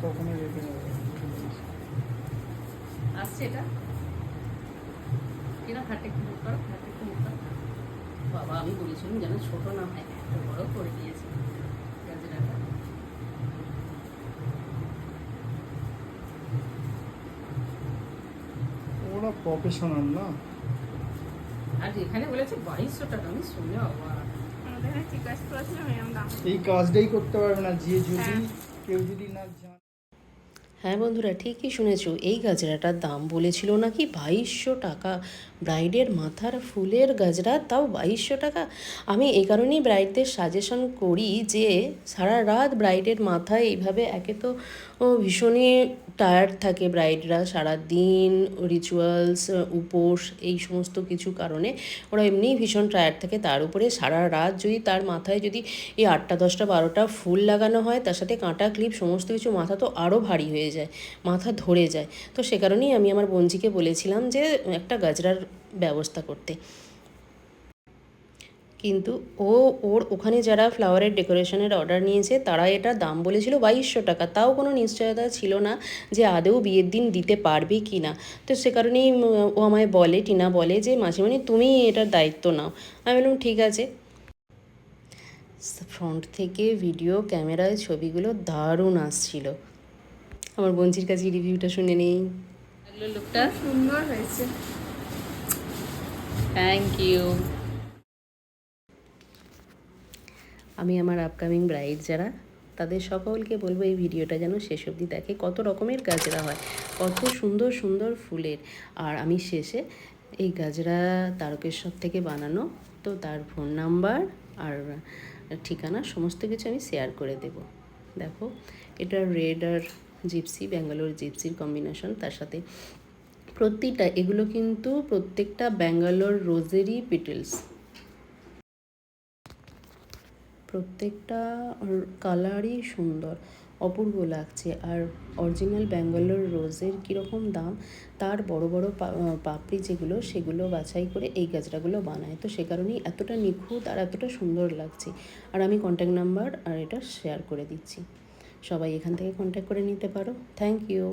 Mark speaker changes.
Speaker 1: কখনো রেখে যাবে
Speaker 2: আসছে এটা কিনা খাটে খুব কর খাটে খুব কর বাবা আমি বলেছিলাম যেন ছোট না হয় এত বড় করে দিয়েছে গাজরাটা
Speaker 1: ওরা প্রফেশনাল না।
Speaker 2: আর এখানে বলেছে 2200 টাকা আমি শুনে অবাক
Speaker 3: আমাদের এখানে জিজ্ঞাসা করেছিলাম এরকম দাম।
Speaker 1: এই কাজটাই করতে পারবে না যে যদি
Speaker 3: হ্যাঁ।
Speaker 1: কেউ যদি না জানে।
Speaker 2: হ্যাঁ বন্ধুরা ঠিকই শুনেছো, এই গাজরাটার দাম বলেছিল নাকি 2200 টাকা। ব্রাইডের মাথার ফুলের গাজরা, তাও 2200 টাকা। আমি এই কারণেই ব্রাইডদের সাজেশন করি যে সারা রাত ব্রাইডের মাথায় এইভাবে, একে তো ভীষণই টায়ার্ড থাকে ব্রাইডরা সারাদিন, রিচুয়ালস, উপোস, এই সমস্ত কিছু কারণে ওরা এমনিই ভীষণ টায়ার্ড থাকে। তার উপরে সারা রাত যদি তার মাথায় যদি এই 8টা 10টা 12টা ফুল লাগানো হয়, তার সাথে কাঁটা ক্লিপ সমস্ত কিছু, মাথা তো আরও ভারী হয়ে যায়, মাথা ধরে যায়। তো সে কারণেই আমি আমার বোনজিকে বলেছিলাম যে একটা গাজরার ব্যবস্থা করতে। কিন্তু ওর ওখানে যারা ফ্লাওয়ারের ডেকোরেশনের অর্ডার নিয়েছে তারা এটা দাম বলেছিল 2200 টাকা। তাও কোনো নিশ্চয়তা ছিল না যে আদৌ বিয়ের দিন দিতে পারবে কি না। তো সে কারণেই ও আমায় বলে, টিনা বলে যে মাসিমণি তুমি এটার দায়িত্ব নাও। আমি বললাম ঠিক আছে। ফ্রন্ট থেকে ভিডিও ক্যামেরায় ছবিগুলো দারুণ আসছিল। আমার বোনজির কাছে রিভিউটা শুনে নেই। লুকটা
Speaker 3: সুন্দর হয়েছে।
Speaker 2: Thank you. আমি আমার আপকামিং ব্রাইড যারা, তাদের সকলকে বলবো এই ভিডিওটা যেন শেষ অবধি দেখে। কত রকমের গাজরা হয়, কত সুন্দর সুন্দর ফুলের। আর আমি শেষে এই গাজরা তারকেশ্বর থেকে বানানো, তো তার ফোন নাম্বার আর ঠিকানা সমস্ত কিছু আমি শেয়ার করে দেব। দেখো এটা রেড আর জিপসি, ব্যাঙ্গালোর জিপসির কম্বিনেশন, তার সাথে প্রতিটা, এগুলো কিন্তু প্রত্যেকটা ব্যাঙ্গালোর রোজেরই পেটেলস, প্রত্যেকটা কালারই সুন্দর, অপূর্ব লাগছে। আর অরিজিনাল ব্যাঙ্গালোর রোজের কীরকম দাম, তার বড় বড় পাপড়ি যেগুলো, সেগুলো বাছাই করে এই গাজরাগুলো বানায়। তো সে কারণেই এতটা নিখুঁত আর এতটা সুন্দর লাগছে। আর আমি কন্ট্যাক্ট নাম্বার আর এটা শেয়ার করে দিচ্ছি, সবাই এখান থেকে কন্ট্যাক্ট করে নিতে পারো। Thank you.